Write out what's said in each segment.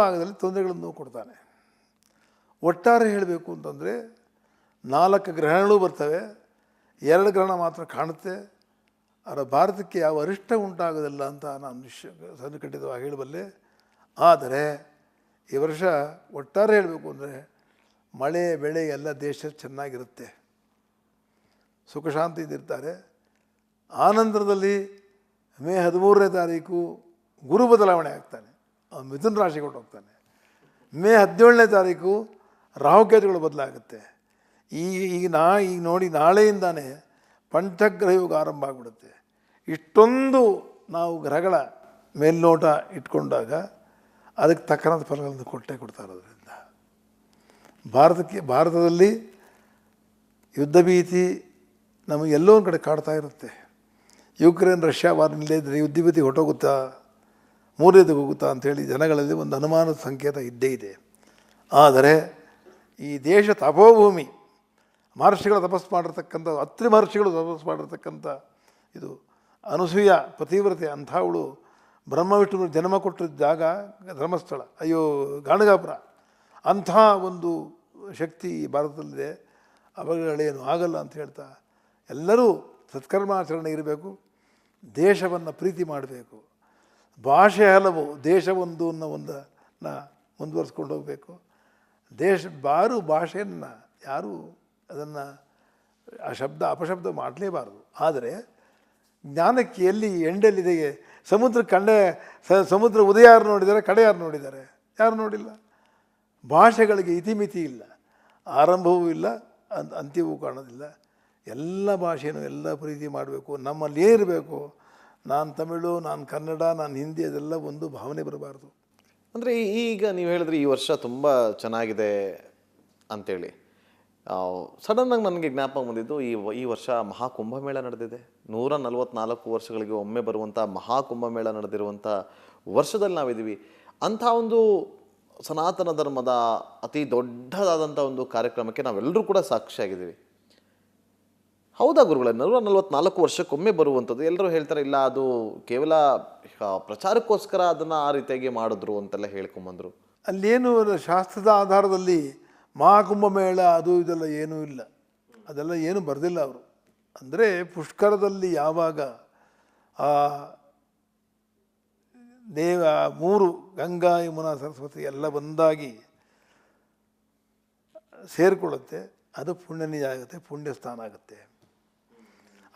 ಭಾಗದಲ್ಲಿ ತೊಂದರೆಗಳನ್ನು ಕೊಡ್ತಾನೆ. ಒಟ್ಟಾರೆ ಹೇಳಬೇಕು ಅಂತಂದರೆ 4 ಗ್ರಹಣಗಳು ಬರ್ತವೆ, 2 ಗ್ರಹಣ ಮಾತ್ರ ಕಾಣುತ್ತೆ. ಅದರ ಭಾರತಕ್ಕೆ ಯಾವ ಅರಿಷ್ಟ ಉಂಟಾಗೋದಿಲ್ಲ ಅಂತ ನಾನು ಖಂಡಿತವಾಗಿ ಹೇಳಬಲ್ಲೆ. ಆದರೆ ಈ ವರ್ಷ ಒಟ್ಟಾರೆ ಹೇಳಬೇಕು ಅಂದರೆ ಮಳೆ ಬೆಳೆ ಎಲ್ಲ ದೇಶ ಚೆನ್ನಾಗಿರುತ್ತೆ, ಸುಖ ಶಾಂತಿಯಿಂದಿರ್ತಾರೆ. ಆನಂತರದಲ್ಲಿ ಮೇ 13ನೇ ತಾರೀಕು ಗುರು ಬದಲಾವಣೆ ಆಗ್ತಾನೆ, ಮಿಥುನ ರಾಶಿಗೆ ಹೊರಟೋಗ್ತಾನೆ. ಮೇ 17ನೇ ತಾರೀಕು ರಾಹುಕೇತುಗಳು ಬದಲಾಗುತ್ತೆ. ಈಗ ನೋಡಿ ನಾಳೆಯಿಂದಾನೇ ಪಂಚಗ್ರಹ ಯುಗ ಆರಂಭ ಆಗಿಬಿಡುತ್ತೆ. ಇಷ್ಟೊಂದು ನಾವು ಗ್ರಹಗಳ ಮೇಲ್ನೋಟ ಇಟ್ಕೊಂಡಾಗ ಅದಕ್ಕೆ ತಕ್ಕನಾದ ಫಲಗಳನ್ನು ಕೊಟ್ಟೇ ಕೊಡ್ತಾ ಇರೋದ್ರಿಂದ ಭಾರತದಲ್ಲಿ ಯುದ್ಧ ಭೀತಿ ನಮಗೆ ಎಲ್ಲೋ ಒಂದು ಕಡೆ ಕಾಡ್ತಾ ಇರುತ್ತೆ. ಯುಕ್ರೇನ್ ರಷ್ಯಾ ವಾರ್ ನಿಲ್ಲದಿದ್ದರೆ ಯುದ್ಧ ಭೀತಿ ಹೊಟ್ಟೋಗುತ್ತಾ, ಮೂರನೇದಕ್ಕೆ ಹೋಗುತ್ತಾ ಅಂಥೇಳಿ ಜನಗಳಲ್ಲಿ ಒಂದು ಅನುಮಾನದ ಸಂಕೇತ ಇದ್ದೇ ಇದೆ. ಆದರೆ ಈ ದೇಶ ತಪೋಭೂಮಿ, ಮಹರ್ಷಿಗಳ ತಪಸ್ಸು ಮಾಡಿರ್ತಕ್ಕಂಥ, ಅತ್ರಿ ಮಹರ್ಷಿಗಳು ತಪಸ್ಸು ಮಾಡಿರ್ತಕ್ಕಂಥ ಇದು ಅನಸೂಯ ಪತಿವ್ರತೆ ಅಂಥವಳು ಬ್ರಹ್ಮ ವಿಷ್ಣು ಜನ್ಮ ಕೊಟ್ಟಿದ್ದ ಜಾಗ ಧರ್ಮಸ್ಥಳ, ಗಾಣಗಾಪುರ. ಅಂಥ ಒಂದು ಶಕ್ತಿ ಈ ಭಾರತದಲ್ಲಿದೆ. ಅವುಗಳೇನು ಆಗಲ್ಲ ಅಂತ ಹೇಳ್ತಾ ಎಲ್ಲರೂ ಸತ್ಕರ್ಮಾಚರಣೆ ಇರಬೇಕು, ದೇಶವನ್ನು ಪ್ರೀತಿ ಮಾಡಬೇಕು. ಭಾಷೆ ಹಲವು, ದೇಶ ಒಂದು ಅನ್ನೋ ಒಂದನ್ನು ಮುಂದುವರಿಸ್ಕೊಂಡು ಹೋಗಬೇಕು. ಭಾಷೆಯನ್ನು ಯಾರೂ ಅದನ್ನು ಅಪಶಬ್ದ ಮಾಡಲೇಬಾರದು. ಆದರೆ ಜ್ಞಾನಕ್ಕೆ ಎಲ್ಲಿ ಎಂಡೆಲ್ಲಿದೆ? ಸಮುದ್ರ ಉದಯ ಯಾರು ನೋಡಿದ್ದಾರೆ, ಕಡೆ ಯಾರು ನೋಡಿದ್ದಾರೆ? ಯಾರು ನೋಡಿಲ್ಲ. ಭಾಷೆಗಳಿಗೆ ಇತಿಮಿತಿ ಇಲ್ಲ, ಆರಂಭವೂ ಇಲ್ಲ, ಅಂತ್ಯವೂ ಕಾಣೋದಿಲ್ಲ. ಎಲ್ಲ ಭಾಷೆಯೂ ಎಲ್ಲ ಪ್ರೀತಿ ಮಾಡಬೇಕು. ನಮ್ಮಲ್ಲಿ ಏನಿರಬೇಕು, ನಾನು ತಮಿಳು, ನಾನು ಕನ್ನಡ, ನಾನು ಹಿಂದಿ, ಅದೆಲ್ಲ ಒಂದು ಭಾವನೆ ಬರಬಾರ್ದು. ಅಂದರೆ ಈಗ ನೀವು ಹೇಳಿದ್ರೆ ಈ ವರ್ಷ ತುಂಬ ಚೆನ್ನಾಗಿದೆ ಅಂಥೇಳಿ, ಸಡನ್ನಾಗಿ ನನಗೆ ಜ್ಞಾಪಕ ಬಂದಿದ್ದು ಈ ವರ್ಷ ಮಹಾಕುಂಭಮೇಳ ನಡೆದಿದೆ. 144 ವರ್ಷಗಳಿಗೆ ಒಮ್ಮೆ ಬರುವಂಥ ಮಹಾಕುಂಭಮೇಳ ನಡೆದಿರುವಂಥ ವರ್ಷದಲ್ಲಿ ನಾವಿದ್ದೀವಿ. ಅಂಥ ಒಂದು ಸನಾತನ ಧರ್ಮದ ಅತಿ ದೊಡ್ಡದಾದಂಥ ಒಂದು ಕಾರ್ಯಕ್ರಮಕ್ಕೆ ನಾವೆಲ್ಲರೂ ಕೂಡ ಸಾಕ್ಷಿಯಾಗಿದ್ದೀವಿ. ಹೌದಾ ಗುರುಗಳೇ, 144 ವರ್ಷಕ್ಕೊಮ್ಮೆ ಬರುವಂಥದ್ದು? ಎಲ್ಲರೂ ಹೇಳ್ತಾರೆ ಇಲ್ಲ, ಅದು ಕೇವಲ ಪ್ರಚಾರಕ್ಕೋಸ್ಕರ ಅದನ್ನು ಆ ರೀತಿಯಾಗಿ ಮಾಡಿದ್ರು ಅಂತೆಲ್ಲ ಹೇಳ್ಕೊಂಬಂದರು. ಅಲ್ಲೇನು ಶಾಸ್ತ್ರದ ಆಧಾರದಲ್ಲಿ ಮಹಾಕುಂಭಮೇಳ ಅದು ಇದೆಲ್ಲ ಏನೂ ಇಲ್ಲ, ಅದೆಲ್ಲ ಏನು ಬರೆದಿಲ್ಲ ಅವರು. ಅಂದರೆ ಪುಷ್ಕರದಲ್ಲಿ ಯಾವಾಗ ಮೂರು ಗಂಗಾ ಯಮುನಾ ಸರಸ್ವತಿ ಎಲ್ಲ ಒಂದಾಗಿ ಸೇರಿಕೊಳ್ಳುತ್ತೆ, ಅದು ಪುಣ್ಯನಿಜ ಆಗುತ್ತೆ, ಪುಣ್ಯ ಸ್ಥಾನ ಆಗುತ್ತೆ.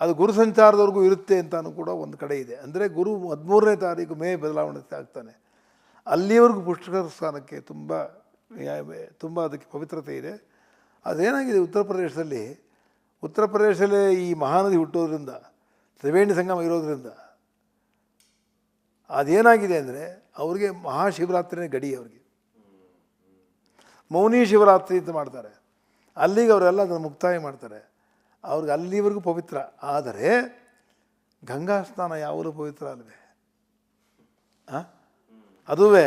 ಅದು ಗುರು ಸಂಚಾರದವರೆಗೂ ಇರುತ್ತೆ ಅಂತಾನು ಕೂಡ ಒಂದು ಕಡೆ ಇದೆ. ಅಂದರೆ ಗುರು 13ನೇ ತಾರೀಕು ಮೇ ಬದಲಾವಣೆ ಆಗ್ತಾನೆ, ಅಲ್ಲಿವರೆಗೂ ಪುಷ್ಕರ ಸ್ಥಾನಕ್ಕೆ ತುಂಬ ಅದಕ್ಕೆ ಪವಿತ್ರತೆ ಇದೆ. ಅದೇನಾಗಿದೆ, ಉತ್ತರ ಪ್ರದೇಶದಲ್ಲೇ ಈ ಮಹಾನದಿ ಹುಟ್ಟೋದ್ರಿಂದ, ತ್ರಿವೇಣಿ ಸಂಗಮ ಇರೋದ್ರಿಂದ ಅದೇನಾಗಿದೆ ಅಂದರೆ ಅವ್ರಿಗೆ ಮಹಾಶಿವರಾತ್ರಿನೇ ಗಡಿ. ಅವ್ರಿಗೆ ಮೌನಿ ಶಿವರಾತ್ರಿ ಅಂತ ಮಾಡ್ತಾರೆ, ಅಲ್ಲಿಗೆ ಅವರೆಲ್ಲ ಅದನ್ನು ಮುಕ್ತಾಯ ಮಾಡ್ತಾರೆ. ಅವ್ರಿಗೆ ಅಲ್ಲಿವರೆಗೂ ಪವಿತ್ರ. ಆದರೆ ಗಂಗಾ ಸ್ನಾನ ಯಾವಾಗಲೂ ಪವಿತ್ರ ಅಲ್ವೇ? ಅದುವೇ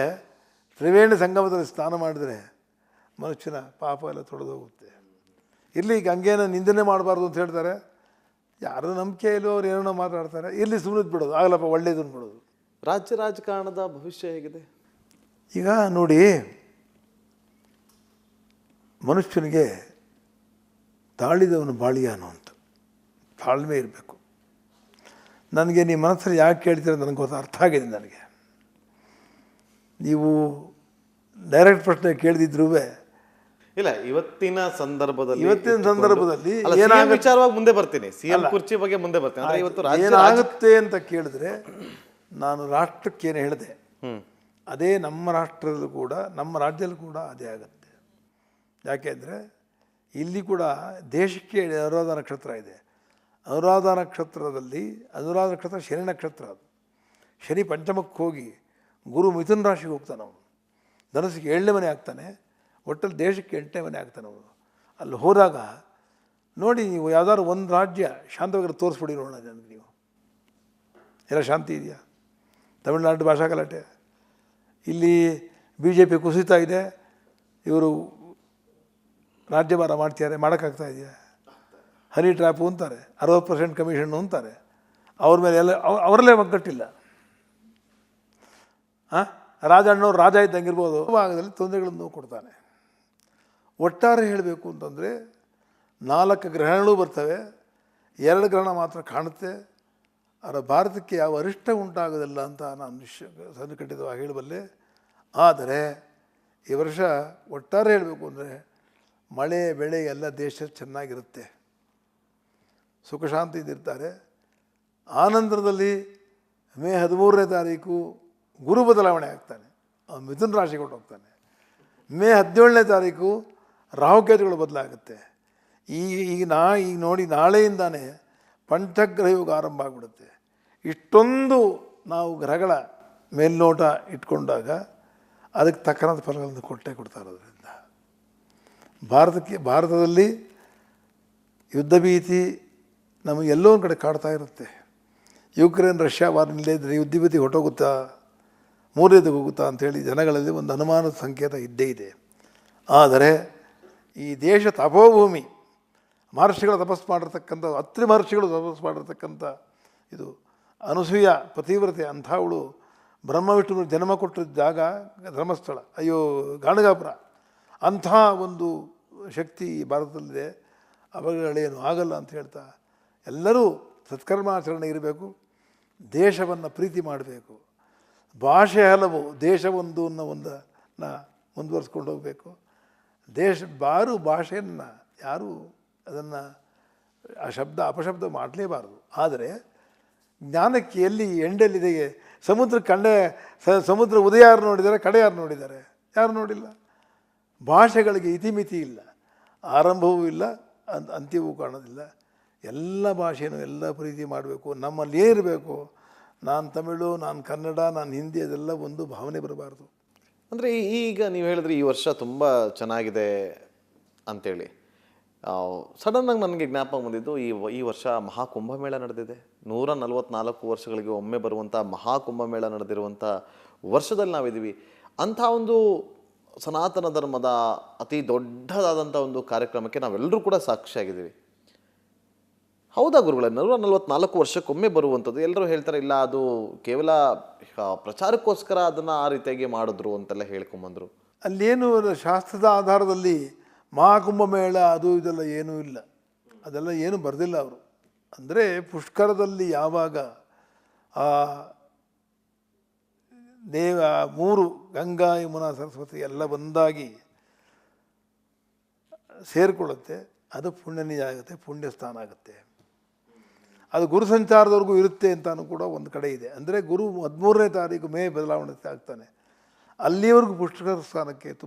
ತ್ರಿವೇಣಿ ಸಂಗಮದಲ್ಲಿ ಸ್ನಾನ ಮಾಡಿದರೆ ಮನುಷ್ಯನ ಪಾಪ ಎಲ್ಲ ತೊಳೆದೋಗುತ್ತೆ. ಇಲ್ಲಿ ಗಂಗೆನ ನಿಂದನೆ ಮಾಡಬಾರ್ದು ಅಂತ ಹೇಳ್ತಾರೆ. ಯಾರು ನಂಬಿಕೆ ಇಲ್ಲೋ ಅವ್ರು ಏನೋ ಮಾತಾಡ್ತಾರೆ, ಇಲ್ಲಿ ಸುಮ್ಮನೆ ಬಿಡೋದು, ಆಗಲಪ್ಪ ಒಳ್ಳೇದನ್ನು ಬಿಡೋದು. ರಾಜಕಾರಣದ ಭವಿಷ್ಯ ಹೇಗಿದೆ ಈಗ ನೋಡಿ, ಮನುಷ್ಯನಿಗೆ ತಾಳಿದವನು ಬಾಳಿಯಾನು ಅಂತ ತಾಳ್ಮೆ ಇರಬೇಕು. ನನಗೆ ನಿಮ್ಮ ಮನಸ್ಸಲ್ಲಿ ಯಾಕೆ ಕೇಳ್ತೀರ ನನಗೆ ಅರ್ಥ ಆಗಿದೆ. ನನಗೆ ನೀವು ಡೈರೆಕ್ಟ್ ಪ್ರಶ್ನೆ ಕೇಳಿದಿದ್ರೂ ಇಲ್ಲ, ಇವತ್ತಿನ ಸಂದರ್ಭದಲ್ಲಿ ವಿಚಾರವಾಗಿ ಮುಂದೆ ಬರ್ತೀನಿ, ಸಿಎಂ ಕುರ್ಚಿ ಬಗ್ಗೆ ಮುಂದೆ ಬರ್ತೀನಿ. ಏನಾಗುತ್ತೆ ಅಂತ ಕೇಳಿದ್ರೆ ನಾನು ರಾಷ್ಟ್ರಕ್ಕೇನು ಹೇಳಿದೆ ಅದೇ ನಮ್ಮ ರಾಷ್ಟ್ರದಲ್ಲೂ ಕೂಡ, ನಮ್ಮ ರಾಜ್ಯದಲ್ಲೂ ಕೂಡ ಅದೇ ಆಗುತ್ತೆ. ಯಾಕೆಂದರೆ ಇಲ್ಲಿ ಕೂಡ ದೇಶಕ್ಕೆ ಅನುರಾಧ ನಕ್ಷತ್ರ ಇದೆ. ಅನುರಾಧ ನಕ್ಷತ್ರ ಶನಿ ನಕ್ಷತ್ರ. ಅದು ಶನಿ ಪಂಚಮಕ್ಕೆ ಹೋಗಿ ಗುರು ಮಿಥುನ ರಾಶಿಗೆ ಹೋಗ್ತಾನೆ. ಅವನು ಧನಸ್ಸಿಗೆ 7ನೇ ಮನೆ ಆಗ್ತಾನೆ, ಒಟ್ಟಲ್ಲಿ ದೇಶಕ್ಕೆ 8ನೇ ಮನೆ ಆಗ್ತಾನೆ ಅವನು. ಅಲ್ಲಿ ಹೋದಾಗ ನೋಡಿ, ನೀವು ಯಾವ್ದಾದ್ರು ಒಂದು ರಾಜ್ಯ ಶಾಂತವಾಗಿ ತೋರಿಸ್ಬಿಡಿ ನೋಡೋಣ ನನಗೆ. ನೀವು ಎಲ್ಲ ಶಾಂತಿ ಇದೆಯಾ? ತಮಿಳುನಾಡು ಭಾಷಾ ಗಲಾಟೆ, ಇಲ್ಲಿ BJP ಕುಸಿತಾ ಇದೆ, ಇವರು ರಾಜ್ಯಭಾರ ಮಾಡ್ತಿದ್ದಾರೆ, ಮಾಡೋಕ್ಕಾಗ್ತಾ ಇದೆಯಾ? ಹನಿ ಟ್ರ್ಯಾಪು ಅಂತಾರೆ, 60% ಕಮಿಷನ್ನು ಅಂತಾರೆ. ಅವ್ರ ಮೇಲೆ ಎಲ್ಲ ಅವರಲ್ಲೇ ಒಗ್ಗಟ್ಟಿಲ್ಲ. ರಾಜಣ್ಣವ್ರು ರಾಜ ಇದ್ದಂಗಿರ್ಬೋದು, ಭಾಗದಲ್ಲಿ ತೊಂದರೆಗಳನ್ನು ಕೊಡ್ತಾನೆ. ಒಟ್ಟಾರೆ ಹೇಳಬೇಕು ಅಂತಂದರೆ 4 ಗ್ರಹಣಗಳು ಬರ್ತವೆ, 2 ಗ್ರಹಣ ಮಾತ್ರ ಕಾಣುತ್ತೆ. ಅದರ ಭಾರತಕ್ಕೆ ಯಾವ ಅರಿಷ್ಟ ಉಂಟಾಗೋದಿಲ್ಲ ಅಂತ ನಾನು ಖಂಡಿತವಾಗಿ ಹೇಳಬಲ್ಲೆ. ಆದರೆ ಈ ವರ್ಷ ಒಟ್ಟಾರೆ ಹೇಳಬೇಕು ಅಂದರೆ ಮಳೆ ಬೆಳೆ ಎಲ್ಲ ದೇಶ ಚೆನ್ನಾಗಿರುತ್ತೆ, ಸುಖ ಶಾಂತಿಯಿಂದಿರ್ತಾರೆ. ಆನಂತರದಲ್ಲಿ ಮೇ 13ನೇ ತಾರೀಕು ಗುರು ಬದಲಾವಣೆ ಆಗ್ತಾನೆ, ಮಿಥುನ ರಾಶಿಗೆ ಹೊರಟೋಗ್ತಾನೆ. ಮೇ 17ನೇ ತಾರೀಕು ರಾಹುಕೇತುಗಳು ಬದಲಾಗುತ್ತೆ. ಈಗ ನೋಡಿ ನಾಳೆಯಿಂದಾನೇ ಪಂಚಗ್ರಹ ಯುಗ ಆರಂಭ ಆಗಿಬಿಡುತ್ತೆ. ಇಷ್ಟೊಂದು ನಾವು ಗ್ರಹಗಳ ಮೇಲ್ನೋಟ ಇಟ್ಕೊಂಡಾಗ ಅದಕ್ಕೆ ತಕ್ಕನಾದ ಫಲಗಳನ್ನು ಕೊಟ್ಟೇ ಕೊಡ್ತಾ ಇರೋದ್ರಿಂದ ಭಾರತದಲ್ಲಿ ಯುದ್ಧ ಭೀತಿ ನಮಗೆ ಎಲ್ಲೋ ಒಂದು ಕಡೆ ಕಾಡ್ತಾ ಇರುತ್ತೆ. ಯುಕ್ರೇನ್ ರಷ್ಯಾ ವಾರ ನಿಲ್ಲದಿದ್ದರೆ ಯುದ್ಧ ಭೀತಿ ಹೊಟ್ಟೋಗುತ್ತಾ, ಮೂರನೇದಕ್ಕೆ ಹೋಗುತ್ತಾ ಅಂಥೇಳಿ ಜನಗಳಲ್ಲಿ ಒಂದು ಅನುಮಾನದ ಸಂಕೇತ ಇದ್ದೇ ಇದೆ. ಆದರೆ ಈ ದೇಶ ತಪೋಭೂಮಿ, ಮಹರ್ಷಿಗಳ ತಪಸ್ಸು ಮಾಡಿರ್ತಕ್ಕಂಥ, ಅತ್ರಿ ಮಹರ್ಷಿಗಳು ತಪಸ್ಸು ಮಾಡಿರ್ತಕ್ಕಂಥ ಇದು ಅನಸೂಯ ಪತಿವ್ರತೆ ಅಂಥವಳು ಬ್ರಹ್ಮ ವಿಷ್ಣು ಜನ್ಮ ಕೊಟ್ಟಿದ್ದ ಜಾಗ ಧರ್ಮಸ್ಥಳ, ಗಾಣಗಾಪುರ. ಅಂಥ ಒಂದು ಶಕ್ತಿ ಈ ಭಾರತದಲ್ಲಿದೆ. ಅವುಗಳೇನು ಆಗಲ್ಲ ಅಂತ ಹೇಳ್ತಾ ಎಲ್ಲರೂ ಸತ್ಕರ್ಮಾಚರಣೆ ಇರಬೇಕು, ದೇಶವನ್ನು ಪ್ರೀತಿ ಮಾಡಬೇಕು. ಭಾಷೆ ಹಲವು, ದೇಶ ಒಂದು ಅನ್ನೋ ಒಂದನ್ನು ಮುಂದುವರಿಸ್ಕೊಂಡು ಹೋಗಬೇಕು. ಭಾಷೆಯನ್ನು ಯಾರೂ ಅದನ್ನು ಅಪಶಬ್ದ ಮಾಡಲೇಬಾರದು. ಆದರೆ ಜ್ಞಾನಕ್ಕೆ ಎಲ್ಲಿ ಎಂಡೆಲ್ಲಿದೆ? ಸಮುದ್ರ ಉದಯ ಯಾರು ನೋಡಿದ್ದಾರೆ, ಕಡೆ ಯಾರು ನೋಡಿದ್ದಾರೆ? ಯಾರು ನೋಡಿಲ್ಲ. ಭಾಷೆಗಳಿಗೆ ಇತಿಮಿತಿ ಇಲ್ಲ, ಆರಂಭವೂ ಇಲ್ಲ, ಅಂತ್ಯವೂ ಕಾಣೋದಿಲ್ಲ. ಎಲ್ಲ ಭಾಷೆಯೂ ಎಲ್ಲ ಪ್ರೀತಿ ಮಾಡಬೇಕು. ನಮ್ಮಲ್ಲಿ ಏನಿರಬೇಕು, ನಾನು ತಮಿಳು, ನಾನು ಕನ್ನಡ, ನಾನು ಹಿಂದಿ, ಅದೆಲ್ಲ ಒಂದು ಭಾವನೆ ಬರಬಾರ್ದು. ಅಂದರೆ ಈಗ ನೀವು ಹೇಳಿದ್ರೆ ಈ ವರ್ಷ ತುಂಬ ಚೆನ್ನಾಗಿದೆ ಅಂಥೇಳಿ, ಸಡನ್ನಾಗಿ ನನಗೆ ಜ್ಞಾಪಕ ಬಂದಿದ್ದು ಈ ವರ್ಷ ಮಹಾಕುಂಭಮೇಳ ನಡೆದಿದೆ. 144 ವರ್ಷಗಳಿಗೆ ಒಮ್ಮೆ ಬರುವಂಥ ಮಹಾಕುಂಭಮೇಳ ನಡೆದಿರುವಂಥ ವರ್ಷದಲ್ಲಿ ನಾವಿದ್ದೀವಿ. ಅಂಥ ಒಂದು ಸನಾತನ ಧರ್ಮದ ಅತಿ ದೊಡ್ಡದಾದಂಥ ಒಂದು ಕಾರ್ಯಕ್ರಮಕ್ಕೆ ನಾವೆಲ್ಲರೂ ಕೂಡ ಸಾಕ್ಷಿಯಾಗಿದ್ದೀವಿ. ಹೌದಾ ಗುರುಗಳೇ, 144 ವರ್ಷಕ್ಕೊಮ್ಮೆ ಬರುವಂಥದ್ದು. ಎಲ್ಲರೂ ಹೇಳ್ತಾರೆ ಇಲ್ಲ, ಅದು ಕೇವಲ ಪ್ರಚಾರಕ್ಕೋಸ್ಕರ ಅದನ್ನು ಆ ರೀತಿಯಾಗಿ ಮಾಡಿದ್ರು ಅಂತೆಲ್ಲ ಹೇಳ್ಕೊಂಬಂದರು. ಅಲ್ಲೇನು ಶಾಸ್ತ್ರದ ಆಧಾರದಲ್ಲಿ ಮಹಾಕುಂಭಮೇಳ ಅದು ಇದೆಲ್ಲ ಏನೂ ಇಲ್ಲ, ಅದೆಲ್ಲ ಏನು ಬರೆದಿಲ್ಲ ಅವರು. ಅಂದರೆ ಪುಷ್ಕರದಲ್ಲಿ ಯಾವಾಗ ಮೂರು ಗಂಗಾ ಯಮುನಾ ಸರಸ್ವತಿ ಎಲ್ಲ ಒಂದಾಗಿ ಸೇರಿಕೊಳ್ಳುತ್ತೆ, ಅದು ಪುಣ್ಯನಿಜ ಆಗುತ್ತೆ, ಪುಣ್ಯ ಸ್ಥಾನ ಆಗುತ್ತೆ. ಅದು ಗುರು ಸಂಚಾರದವರೆಗೂ ಇರುತ್ತೆ ಅಂತಾನು ಕೂಡ ಒಂದು ಕಡೆ ಇದೆ. ಅಂದರೆ ಗುರು 13ನೇ ತಾರೀಕು ಮೇ ಬದಲಾವಣೆ ಆಗ್ತಾನೆ, ಅಲ್ಲಿವರೆಗೂ ಪುಷ್ಕರ ಸ್ಥಾನಕ್ಕೆ